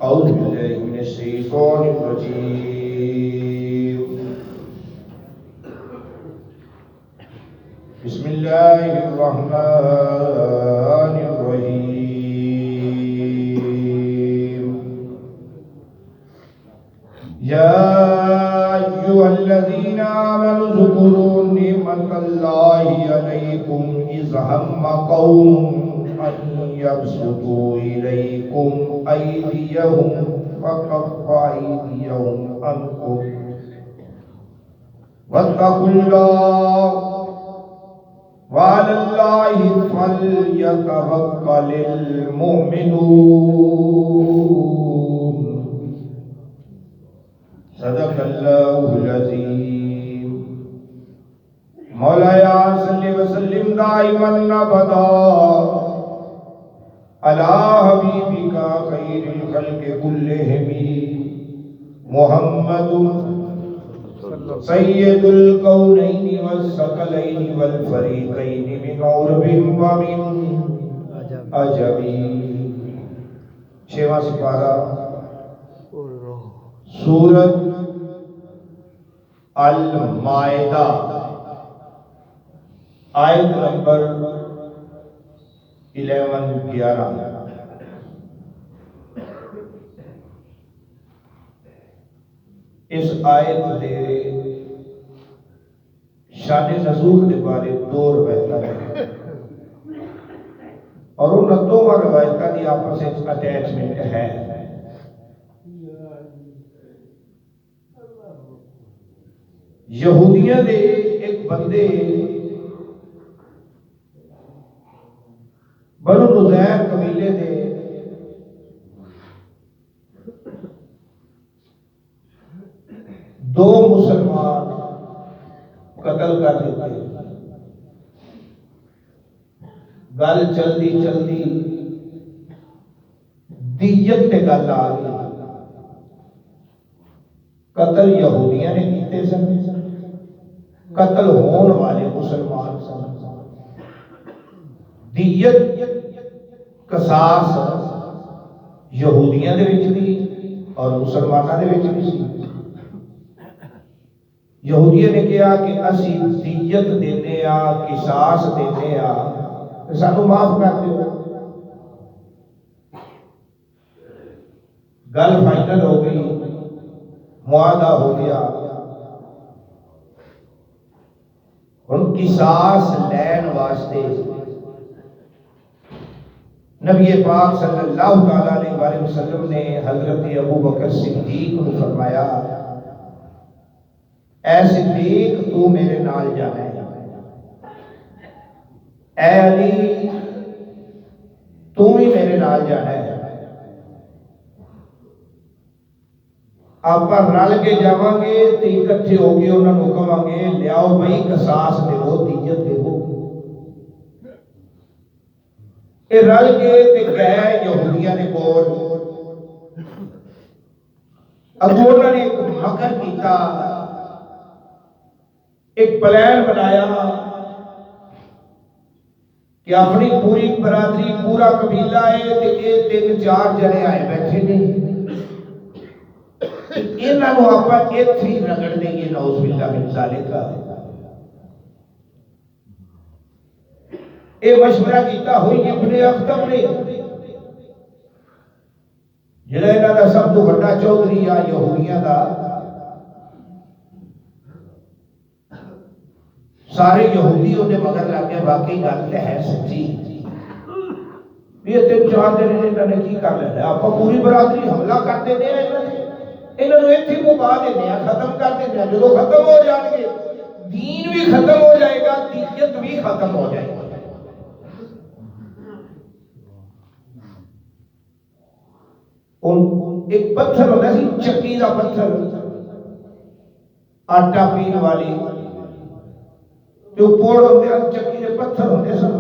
اعوذ باللہ من الشیطان الرجیم بسم اللہ الرحمن الرحیم یا ایھا الذین آمنوا اذکروا نعمت اللہ علیکم اذ ہم قوم ان یبسطوا الیکم ایدیہم فکف ایدیہم عنکم واتقوا اللہ وعلى الله فليتوكل المؤمنون صدق الله العظيم مولاي صل وسلم دائما ابدا على حبيبك خير الخلق كلهم محمد سید الکونین والثقلین والفریقین من عرب ومن عجم چھواں سپارہ سورۃ المائدہ آیت نمبر 11 اس آیت دے شان نزول دے بارے دو روایتاں ہیں اور ان دونوں روایتاں دی آپس وچ اٹیچمنٹ ہے۔ یہودیاں دے ایک بندے بنو نذیر قبیلے دے دو مسلمان قتل کر دیتے۔ گل چلدی چلدی دیت تے گل آ گئی۔ قتل یہودیاں نے کیتے سن، قتل ہون والے مسلمان سن۔ دیت قصاص یہودیاں دے وچ بھی اور مسلماناں دے وچ بھی سی۔ یہودیوں نے کہا کہ اسی دیت دینے قصاص دینے سانو معاف کر دیو۔ گل فائنل ہو گئی، معاہدہ ہو گیا۔ ہن قصاص لین واسطے نبی پاک صلی اللہ تعالی علیہ وسلم نے حضرت ابو بکر صدیق کو فرمایا، اے صدیق تو میرے نال جانا ہے، اے علی تو بھی میرے نال جانا ہے۔ آپ رل کے جاواں گے تے اکٹھے ہو کے انہاں نوں کہاں گے لیاؤ بھائی قصاص دیو، دیت دیو۔ اے رل کے تے گئے یہودیاں دے کول۔ اگوں انہاں نے ایک مکر کیتا، ایک پلان بنایا کہ اپنی پوری برادری پورا قبیلہ ہے تے یہ 3-4 جنے آئے بیٹھے نے، انہاں نوں آپاں ایتھے ہی رگڑ دیں گے، نعوذ باللہ من ذالک۔ اے مشورہ کیتا ہوئی ابن اختم نے، جڑا انہاں دا سب تو بڑا چودھری یہودیاں دا۔ سارے یہودی انہیں مگر لگ گئے واقعی گل تے ہے سچی، یہ 3-4 دن انہوں نے کی کر لینا، آپ پوری برادری حملہ کر دینے ہیں، انہوں نے اتھی مباہ دینے ہیں، ختم کر دینے ہیں۔ جو ختم ہو جائیں گے دین بھی ختم ہو جائے گا، دیت بھی ختم ہو جائے گا۔ ایک پتھر ہوتا سی، چکی دا پتھر، آٹا پین والی جو پوڑ ہوتے ہیں، چکی دے پتھر ہوتے سن،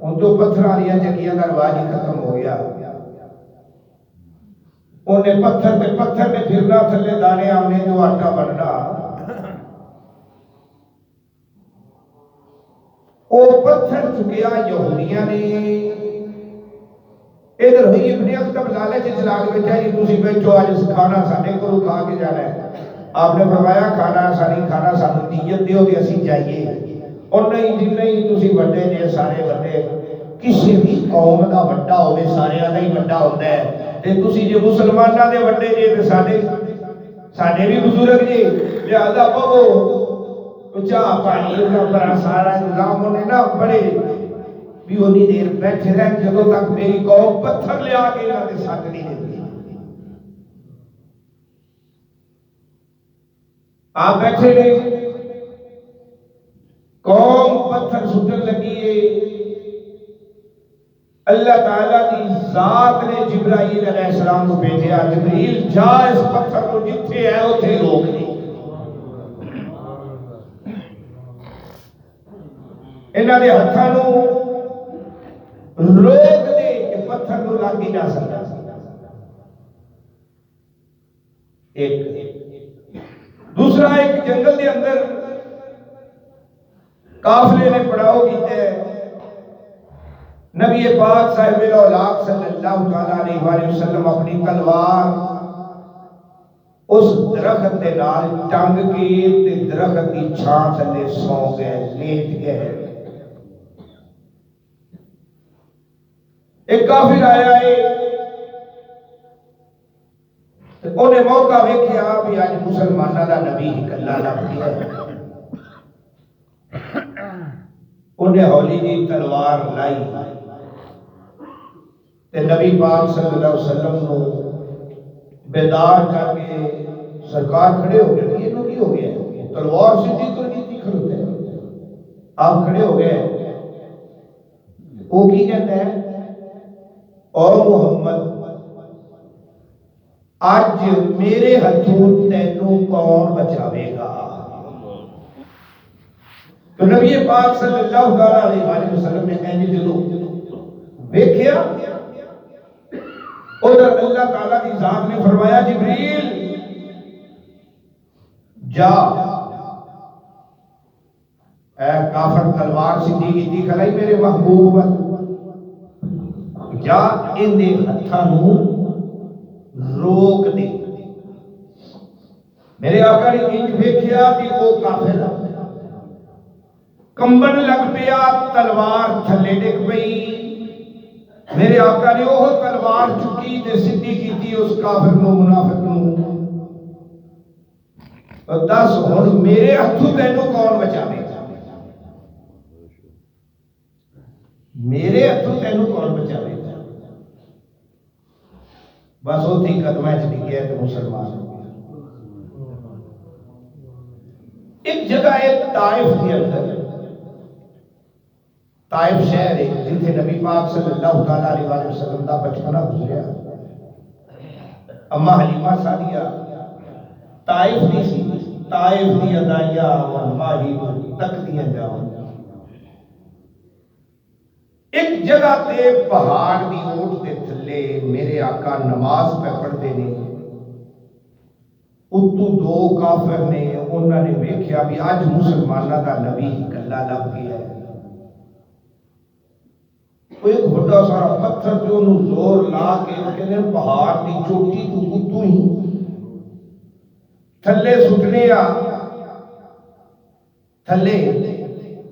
ان جو پتھر آلیاں چکیاں کا رواج ہی ختم ہو گیا۔ انہیں پتھر تے پتھر نے پھرنا، تھلے دانے آمنے جو آٹا بننا۔ وہ پتھر چکیا یہودیاں نے، ادھر ہوئی ابن اختب لالچ چلا کے بیٹھا جی تسی بیٹھو اج کھانا ساڈے کولوں کھا کے جانا ہے۔ آپ نے فرمایا کھانا ساری کھانا سانو دیت دیو تے اسی چاہیے، اور نہیں جی نہیں تسی وڈے جے سارے وڈے، کسی بھی قوم دا وڈا ہوے سارے دا ہی وڈا ہوندا ہے، تے تسی جے مسلماناں دے وڈے جے تے ساڈے بھی بزرگ جی لہذا پو چاہ پانی کا سارا انتظام ہونے نا بڑے بھی ہونی دیر بیٹھے رہے جدوں تک میری قوم پتھر لیا کے انہاں دے سٹ نہیں دیتی۔ آپ بیٹھے رہے قوم پتھر سٹن لگی ہے، اللہ تعالیٰ کی ذات نے جبرائیل علیہ السلام کو بھیجا، جبریل جا اس پتھر کو جتھے ہے اتھے روک دے، انہاں دے ہتھاں نو روک دے کہ پتھر نو لگ ہی نہ سکتا۔ ایک دوسرا ایک جنگل دے اندر قافلے نے پڑاؤ کیتے ہیں، نبی پاک صاحب الاولاق صلی اللہ علیہ وآلہ وسلم اپنی تلوار اس درخت دے نال ٹنگ کے تے درخت کی چھاں تھلے سو گئے، لیٹ گئے۔ ایک کافر آیا ہے، انہیں موقع ویکھیا بھی اج مسلماناں دا نبی کلا لب گیا ہے، انہیں ہولی دی تلوار لائی تے نبی پاک صلی اللہ علیہ وسلم کو بیدار کر کے سرکار کھڑے ہو گئے، یہ لوگ کی ہو گیا ہے تلوار سیدھی کر کی کھڑوتے ہیں، آپ کھڑے ہو گئے، وہ کی کہتا ہے او محمد آج میرے ہتھوں تینوں کون بچاوے گا؟ تو نبی پاک صلی اللہ علیہ وآلہ وسلم نے کہنے جلو ویکھیا، ادھر اللہ تعالیٰ کی ذات نے فرمایا جبریل جا، اے کافر تلوار سیدھی کیتی کھلائی میرے محبوب جا ان دے ہتھاں نو روک دے۔ میرے آقا نے انج ویکھیا کہ وہ کافر کمبن لگ پیا، تلوار تھلے ڈگ پئی، میرے آقا نے وہ تلوار چکی تے سیدھی کیتی اس کافر نو منافق نو، دس ہن میرے ہتھوں تینوں کون بچاوے گا؟ میرے ہتھوں تینوں کون بچاوے گا؟ بس وہ تھی قدمہ چلی گیا تو مسلمان ہو گیا۔ ایک جگہ ہے طائف کے اندر، طائف شہر ہے جتھے نبی پاک صلی اللہ علیہ وآلہ وسلم دا بچپنا گزریا، اما حلیمہ سعدیہ طائف نہیں سی، طائف دی ادائیہ ماہی تک دیا جاؤں۔ ایک جگہ تے پہاڑ دی اوٹ دے تھلے میرے آقا نماز پہ پڑھتے نے، اتو دو کافر نے انہوں نے ویکھیا بھی آج مسلمانہ دا نبی کلا لب گیا ہے، ایک بڑا سارا پتھر جو انہوں زور لا کے کہنے پہاڑ دی چوٹی تو اتو ہی تھلے سٹنے آ تھلے،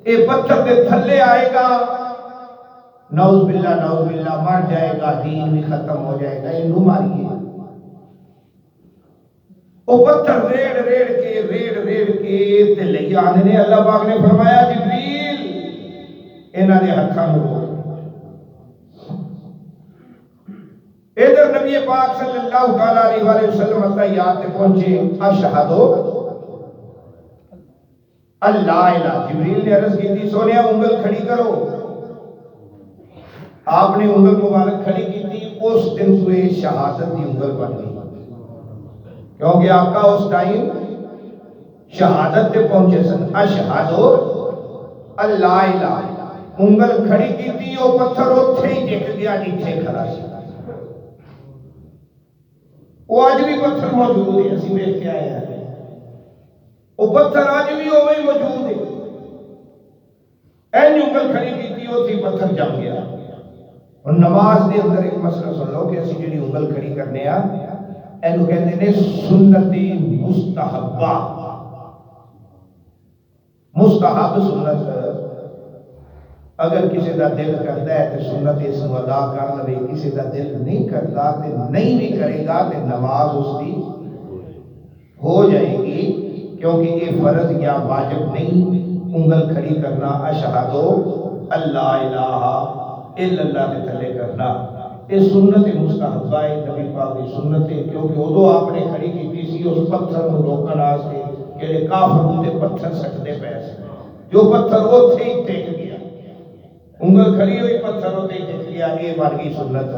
اے پتھر دے تھلے آئے گا، نعوذ باللہ مر جائے گا، دین بھی ختم ہو جائے گا، انہوں ماریے۔ وہ پتھر ریڑ کے تے لئی آنے نے، اللہ پاک نے فرمایا جبریل انہاں نے ہتھاں نو، ادھر نبی پاک صلی اللہ علیہ وآلہ وسلم اتحیات پہنچے، اشہدو اللہ الہ، جبریل نے عرض کی تھی سونیا انگل کھڑی کرو، آپ نے انگل مبارک کھڑی کی تھی، اس دن سے شہادت کی انگل بن گئی، کیونکہ آقا اس ٹائم شہادت تے پہنچے سن، اشہدو اللہ الہ، انگل کھڑی کی تھی، وہ پتھر اتھے ہی ٹک گیا جتھے کھڑا سی، وہ آج بھی پتھر موجود ہے، اسی میں کیا ہے وہ پتھر آج بھی وہ موجود ہے۔ این انگل کھڑی کی تھی پتھر جم گیا. اور نماز دے اندر ایک مسئلہ سن لو کہ اسی جڑی انگل کھڑی کرنے اینو کہندے نے سنت مستحبہ. مستحب سنت اگر کسی دا دل کرتا ہے تو سنت اس کو ادا کر لے، کسی دا دل نہیں کرتا تو نہیں بھی کرے گا تو نماز اس کی ہو جائے گی، کیونکہ یہ فرض یا واجب نہیں انگل کھڑی کرنا اشہد اللہ الہ الا اللہ کے تھلے کرنا. یہ سنت مستحبہ ہے نبی پاک کی سنت ہے، کیونکہ ادو آپ نے کھڑی کی سی اس پتھر کو روکن واسطے کہ کافر تے پتھر سٹتے پے سے، جو پتھر اوتھے ہی ٹک گیا، انگل کھڑی ہوئی پتھر اوتھے ہی ٹک گیا. یہ بن گئی سنت.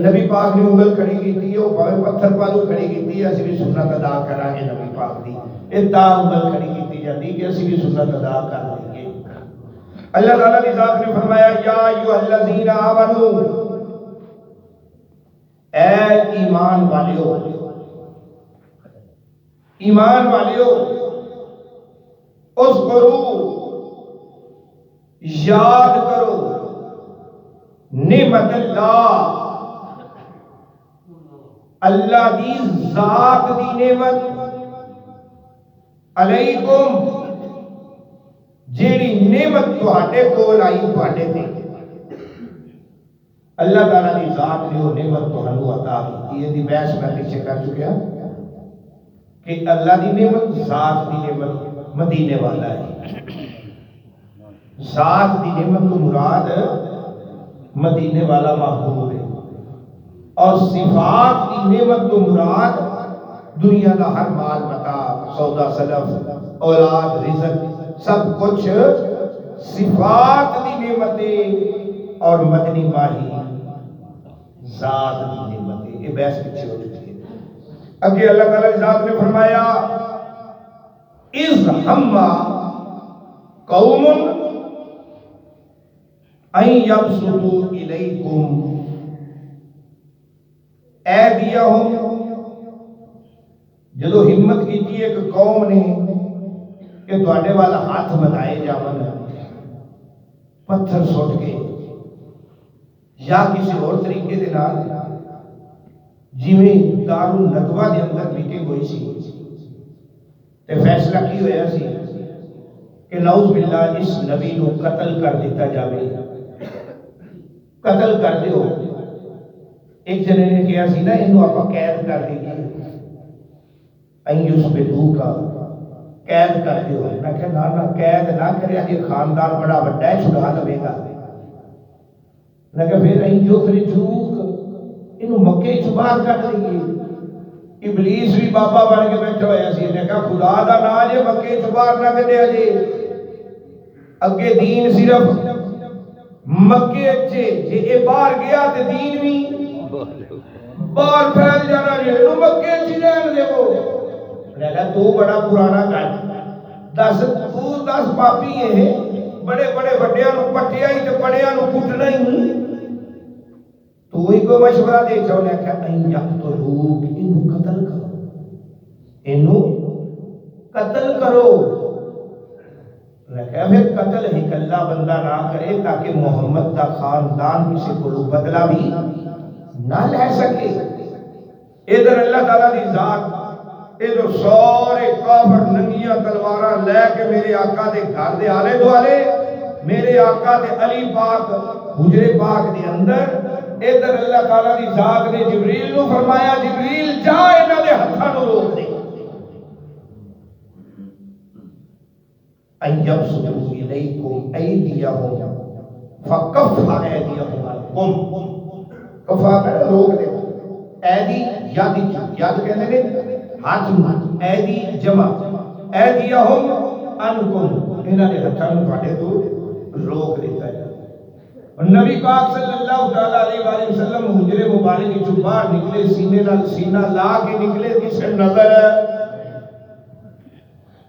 نبی پاک نے انگل کھڑی کی تھی، وہ بھاوے پتھر پالو کھڑی کی تھی، اسی بھی سنت ادا کریں گے نبی پاک دی. یہ تا انگل کھڑی کی جاتی کہ اسی بھی سنت ادا کر لیں گے. اللہ تعالیٰ کی ذات نے فرمایا یا ایھا الذین آمنو، اے ایمان والیو، ایمان والیو، اذکروا، یاد کرو، نعمت اللہ، اللہ دی ذات دی نعمت، علیکم، جیڑی نعمت تہاڈے کول آئی تہاڈے تے. اللہ تعالیٰ دی ذات نے وہ نعمت تہانوں عطا کی. یہ دی بحث میں پیچھے کر چکیا کہ اللہ دی نعمت، ذات دی نعمت مدینے والا ہے. ذات دی نعمت تو مراد مدینے والا محبوب ہے، اور صفات کی نعمت تو مراد دنیا کا ہر مال متاع، سودا سلف، اولاد، رزق، سب کچھ صفات دی نعمت ہے، اور مدنی ماہی ذات دی نعمت ہے. یہ بحث پیچھے ہو چکی ہے. اگے اللہ تعالیٰ کی ذات نے فرمایا اذ ہم قوم ان یبسطوا الیکم ایدیہم، جدو ہمت کی ایک قوم نے کہ تواڈے والا ہاتھ بنائے جاون پتھر سٹ کے یا کسی اور طریقے دے نال، جویں دار الندوہ دے اندر میٹنگ ہوئی سی تے فیصلہ کی ہویا سی کہ نعوذ باللہ اس نبی کو قتل کر دیتا جاوے، قتل کر دیو. ایک جنے نے کہا سی نا انہوں آپ قید کر دیئے، ایوس بدو کا قید کر دیو. میں کہا نا قید نہ کرے، یہ خاندان بڑا بڑا ہے، چھڑا لوے گا. میں کہا پھر ایوس رجوک انہوں مکے چھبار کر دیئے. ابلیس بھی بابا بن کے بیٹھا ہویا سی نے کہا خدا دا نا جے مکے چھبار نہ کر دیا جے. اگے دین صرف مکے اچھے جے باہر گیا تے دین بھی باہر پھیل جانا جے. انہوں مکے اچھی رہن دے وہ. میں کہا تو بڑا پرانا کر دس پاپی ہے، بڑے بڑے وڈیاں نو پٹیا ہی تے بڑیاں نو کٹنا ہی، تو ہی کوئی مشورہ دے چھو. نے کہا این یقتلوک، انہوں قتل کرو، انہوں قتل کرو. نے کہا پھر قتل ہی کلہ بندہ نہ کرے تاکہ محمد دا خاندان کسی کو بدلہ بھی نہ لے سکے. ادھر اللہ تعالیٰ دی ذات، ادھر سارے کافر ننگیاں تلواراں لے کے میرے آقا دے گھر دے آلے دوالے، میرے آقا دے علی پاک حجرے پاک دے اندر. ادھر اللہ تعالیٰ دی ذات نے جبریل نو فرمایا جبریل جا انہاں دے ہتھاں نو روک دے. ان یبسطوا الیکم ایدیہم فکف ایدیہم عنکم. کفا کر روک دے. ایدی یاد کہتے ہیں ہاتھ نو، ایدی جمع، ایدیہم عنکم، انہاں دے ہتھاں نو تواڈے تو روک دیتا ہے. اور نبی پاک صلی اللہ علیہ وآلہ وسلم حجرے مبارک کی باہر نکلے، سینے نال سینہ لا کے نکلے، کسے نظر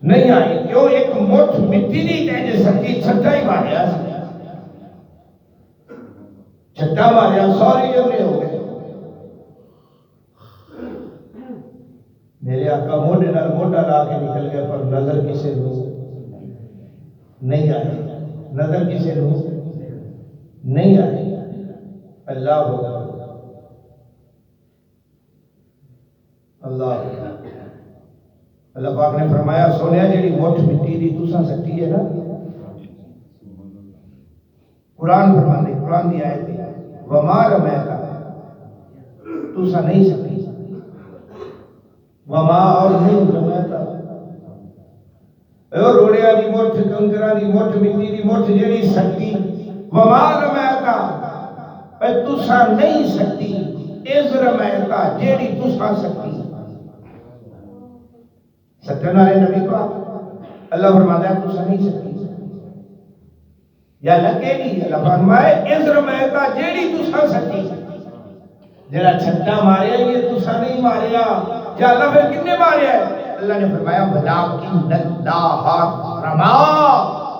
نہیں آئی. کیوں؟ ایک مٹھ مٹی نہیں تیجے سکی چھٹا ہی ماریا سی، چھٹا ماریا سوری جملے ہو گئے. میرے آقا موڈے نال موڈا لا کے نکل گئے، پر نظر کسے نہیں آئے، نظر کسی کو نہیں آئے۔ اللہ ہوگا، اللہ اللہ پاک نے فرمایا سونیا جیڑی مٹھ مٹی دی تساں سٹی ہے نا، قرآن فرماندے، قرآن دی آیت ہے وما رمیتا، تساں نہیں سٹی، وما اور نہیں رمیتا، او روڑیا دی مٹھ، کنکرا دی مٹھ، مٹی دی مٹھ جیڑی سٹی، وما رمیتا اے تساں نہیں سٹی، از رمیتا جیڑی تساں سٹی۔ سٹن والے نبی کو اللہ فرماتا ہے تساں نہیں سٹی یا لگے نہیں، اللہ فرمائے از رمیتا جیڑی تساں سٹی، جڑا چھٹا ماریا یہ تساں نہیں ماریا، یا اللہ پھر کنے ماریا ہے؟ اللہ نے فرمایا ولیکن اللہ رما،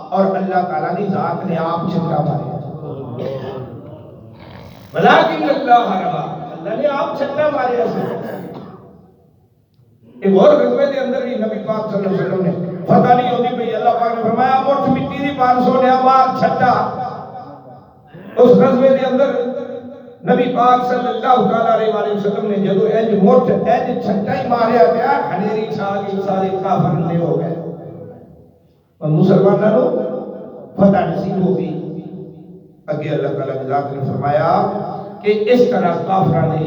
اور اللہ تعالیٰ کی ذات نے آپ چھٹا ماریا، ولیکن اللہ رما، اللہ نے آپ چھٹا ماریا سے۔ ایک اور غزوے کے اندر بھی نبی پاک صلی اللہ علیہ وسلم نے فتح نہیں ہوتی پئی، اللہ پاک نے فرمایا مٹھ مٹی دی 500 نے مار چھٹا۔ اس غزوے کے اندر نبی پاک صلی اللہ علیہ وسلم نے جدو انج مٹھ انج چھٹا ہی ماریا گیا، ہنیری چھا گئی، سارے کافر نے ہو گئے اور مسلمانوں فتح نصیب ہو گئی۔ اگے اللہ تعالیٰ کی ذات نے فرمایا کہ اس طرح کافروں نے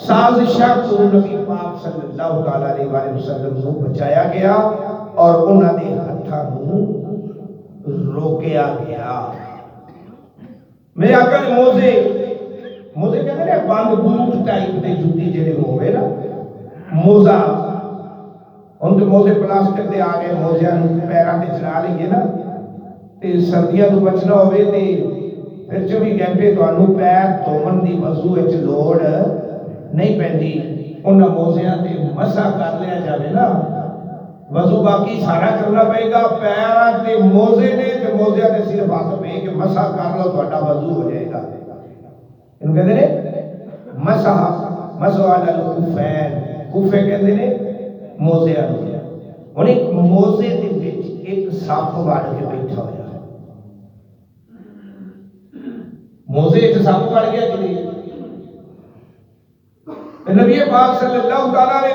سازشہ کو نبی پاک صلی اللہ علیہ وسلم کو بچایا گیا اور انہوں نے ہتھاں روکیا گیا۔ میرے آقا نے موزے کہتے ہیں بند بوٹ ٹائپ دے جوتی جڑے ہوئے نا، موزہ ان کے موزے پلاسٹک دے آگے موزیاں پیراں تے چلا لیں نا، تے سردیاں تو بچنا ہوئے تے پھر 24 گھنٹے تانوں پیر دھوون دی وضو وچ لوڑ نہیں پیندی، انہاں موزیاں تے مسح کر لیا جاوے نا، وضو باقی سارا کرنا پئے گا، پیراں تے موزے نے تے موزیاں تے صرف ہاتھ پہ کہ مسح کر لو تہاڈا وضو ہو جائے گا۔ انہوں کہتے ہیں مسح علی الخفین، خفے کہتے ہیں موزیاں، انہیں ایک موزے دے وچ ایک سپ وڑ کے بیٹھا ہویا ہے، موزے وچ سپ وڑ گیا کہ نبی پاک صلی اللہ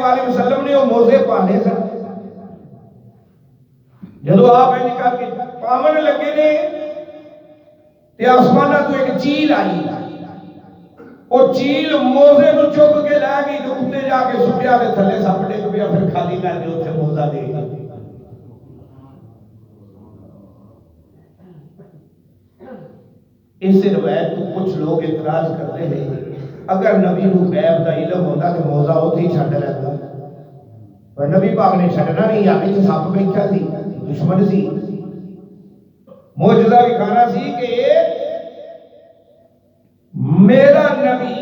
علیہ وسلم نے وہ موزے پانے سن، جدو آپ انج کر کے پاون لگے نے تے آسمانہ تو ایک چیل آئی، اور چیل موزے نو چک کے لے گئی تے اوتے جا کے سٹیا تے تھلے سپ ڈگ پیا، پھر خالی کر کے اوتھے موزہ دے گئی۔ اس روایت کو کچھ لوگ اعتراض کرتے ہیں اگر نبی نو غیب دا علم ہوندا تے موزہ اوتھے ہی چھڈ لیندا، پر نبی پاک نے چھڈنا نہیں، یا وچ سپ بیٹھا سی، دشمن سی، معجزہ وکھانا سی کہ میرا نبی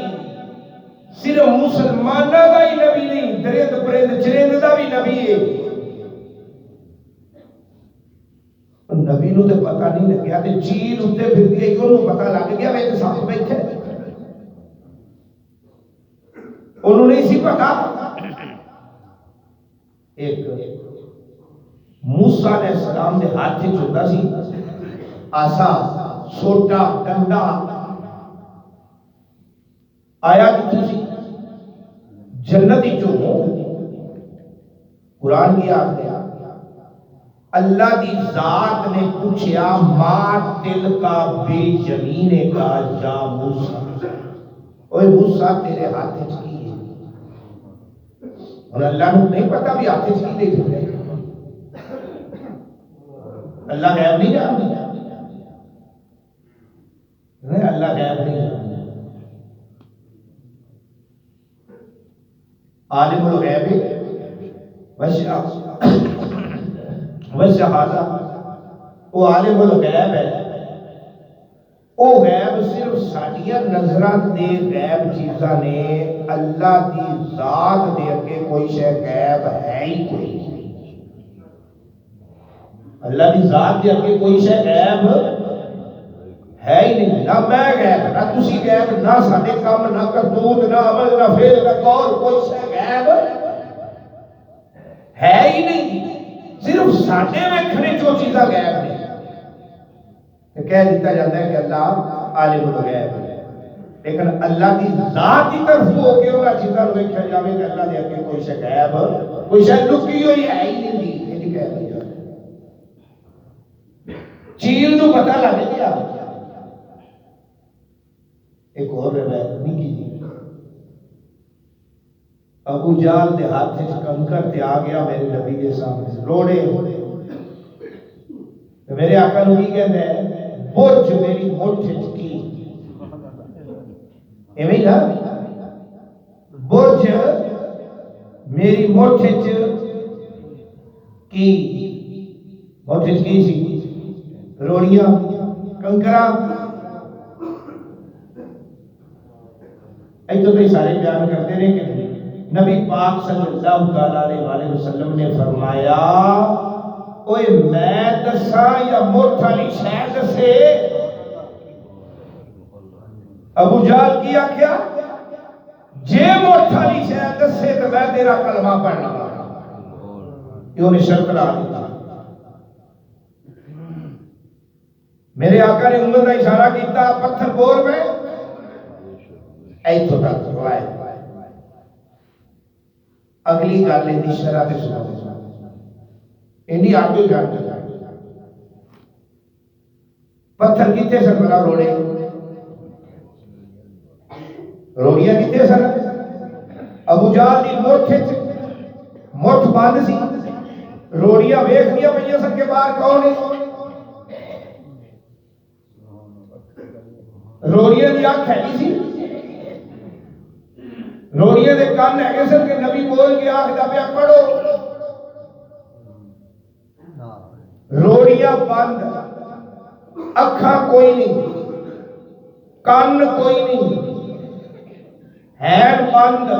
صرف مسلمانوں دا ہی نبی نہیں، درند پرند چرند دا بھی نبی ہے۔ نبی نو تے پتہ نہیں لگیا تے چیل اتے پھر دی انہوں پتہ لگ گیا وچ سپ بیٹھے، انہوں نہیں سی پتا۔ ایک موسیٰ علیہ السلام دے ہاتھ وچ ہوندا سی آسا، سوٹا، ڈنڈا، آیا کتوں سی جنتی چوں، قرآن کی آیت ہے اللہ دی ذات نے پوچھیا ما تل کا بے یمین کا یا موسیٰ، اوے موسیٰ تیرے ہاتھ وچ کی ہے؟ اور اللہ نے نہیں پتا بھی ہاتھ وچ کی دے دے، اللہ غیب نہیں جانتا، اللہ غیب نہیں جانتا، عالم الغیب وشہادہ، وہ عالم الغیب ہے، وہ غیب صرف ساڈیاں نظراں دے غیب چیزاں نے، اللہ دی ذات دے اگے کوئی شے غیب ہے ہی کوئی نہیں، اللہ دی ذات دے اگے کوئی شے غیب ہے ہی نہیں، نہ میں غیب، نہ تسی غیب، نہ ساڈے کام، نہ کرتوت، نہ عمل، نہ فعل، نہ قول، کوئی شے غیب ہے ہی نہیں، صرف ساڈے ویکھنے جو چیزاں غیب نے۔ تو کہہ دیتا جاتا ہے کہ اللہ عالم الغیب ہے، لیکن اللہ کی ذات کی طرف ہو کے انہاں چیزاں نوں ویکھیا جاوے تے اللہ دے اگے کوئی شے غائب کوئی شے لکی ہوئی ہے ہی نہیں دی، یہ کہہ دیا چیل نوں پتہ لگ گیا۔ ایک اور روایت نہیں کی ابو جہل دے ہاتھ وچ کنکر تے آ گیا میرے نبی کے سامنے روڑے تے میرے آقا نوں کی کہندا ہے برج میری مٹھ وچ کی ایویں نا برج میری مٹھ وچ کی مٹھ وچ کی سی روڑیاں کنکراں ایتھے تو سارے بیان کرتے رہے کہ نبی پاک صلی اللہ تعالی علیہ وسلم نے فرمایا اوے میں دساں یا مٹھ والی شے دسے؟ ابو جہل کی آکھیا جے مٹھ والی شے دسے تو میں تیرا کلمہ پڑھنا یہ نے شرط لا دی۔ میرے آقا نے انگل کا اشارہ کیتا پتھر بول میں ایتھوں تک روایت اگلی گل دی شرح تے سنا اینی آگے جان پتھر کیتے سن بلا روڑے روڑیاں کیتے سن ابو جہل دی مٹھ بند سی روڑیاں ویکھدیاں پئیاں سن کے باہر کون ہے روڑیاں دی اکھ ہے سی روڑیاں دے کان ہے سن کہ نبی بول کے آکھدا پیا پڑھو روڑیاں بند اکھاں کوئی نہیں کان کوئی نہیں ہین بند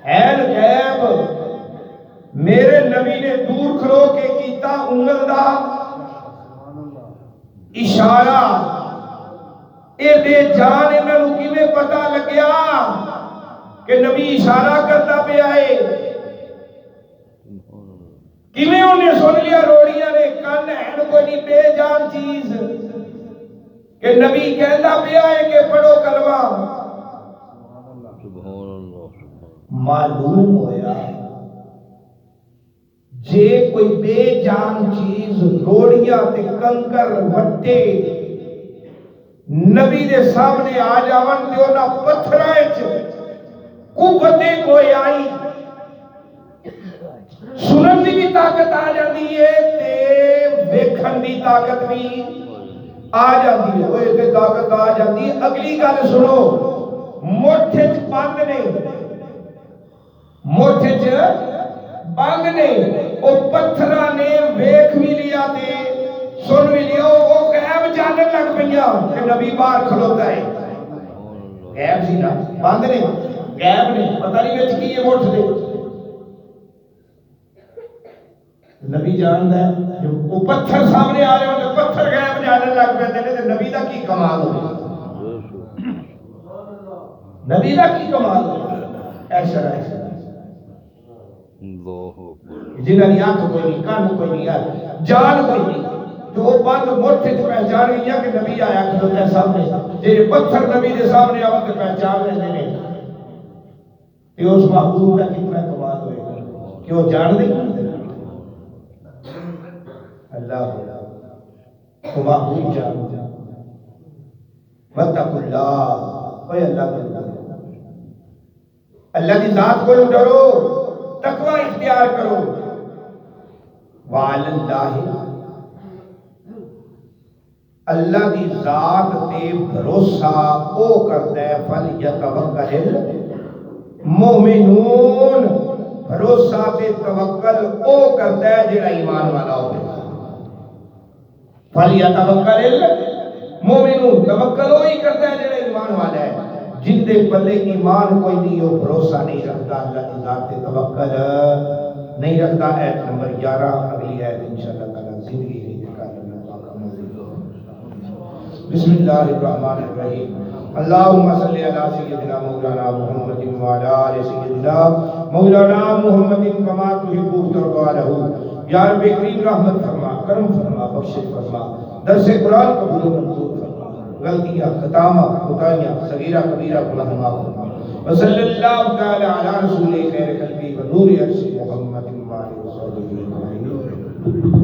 ہین غیب میرے نبی نے دور کھلو کے کیتا انگل دا اشارہ اے بے جان انہاں نوں کیویں پتہ لگیا کہ نبی اشارہ کرتا پہ آئے کیویں انہیں سن لیا روڑیاں نے کان ہے کوئی نہیں بے جان چیز کہ نبی کہتا پہ آئے کہ پڑھو کلمہ معلوم ہویا جے کوئی بے جان چیز روڑیاں تے کنکر وٹے نبی دے سامنے آ جاون تے انہاں پتھراں وچ قوتیں کوئی آئی سنن دی بھی طاقت آ جاندی ہے تے ویکھن دی طاقت بھی آ جاندی ہے اوے تے طاقت آ جاندی ہے۔ اگلی گل سنو مٹھ وچ بند نے مٹھ وچ بند نے او پتھراں نے ویکھ بھی لیا تے سن بھی لیا او غیب جانن لگ پئیاں کہ نبی باہر کھلوتا ہے غیب سی نا بند نے غیب نے پتہ نہیں وچ کی ہے مٹھ دے نبی جاندا ہے جو وہ پتھر سامنے آ رہے ہوں پتھر غیب جانن لگ پے تے نبی دا کی کمال ہو نبی دا کی کمال ہو ایسا ایسا جنہاں دی آنکھ کوئی نہیں کان کوئی نہیں جان کوئی نہیں جو بند مٹھ وچ پہچان گیا کہ نبی آیا کھلوتا ہے سامنے جے پتھر نبی دے سامنے آوے تے پہچان لیندے نے کہ اس محبوب کا کتنا کمال ہوئے گا کہ وہ جان نہیں اللہ کو محبوب جان واتقوا اللہ اے اللہ کو اللہ کی ذات کو ڈرو تقوی اختیار کرو وعلی اللہ اللہ کی ذات تے بھروسہ او کرتا ہے فلیتوکل مومنون بھروسہ تے توکل او کرتا ہے جڑا ایمان والا ہوئے فلیتوکل مومنون توکل وہی کرتا ہے جڑا ایمان والا ہے جن دے پلے ایمان کوئی نہیں وہ بھروسہ نہیں رکھتا اللہ کی ذات تے توکل نہیں رکھتا۔ آیت نمبر 11 اگلی آیت انشاءاللہ تعالی زندگی ہے بسم اللہ الرحمن الرحیم اللہم صلی علی سیدنا مولانا محمد وعلی آل سیدنا مولانا محمد کما تحب ترضى له یا رب کریم رحمت فرما، کرم فرما، بخشش فرما، درس قرآن قبول و منظور فرما، غلطیاں، خطائیاں، صغیرہ کبیرہ گناہ معاف فرما۔ وصلی اللہ تعالی علی رسول خیر قلبی و نور عرش محمد و آلہ وصحبہ اجمعین۔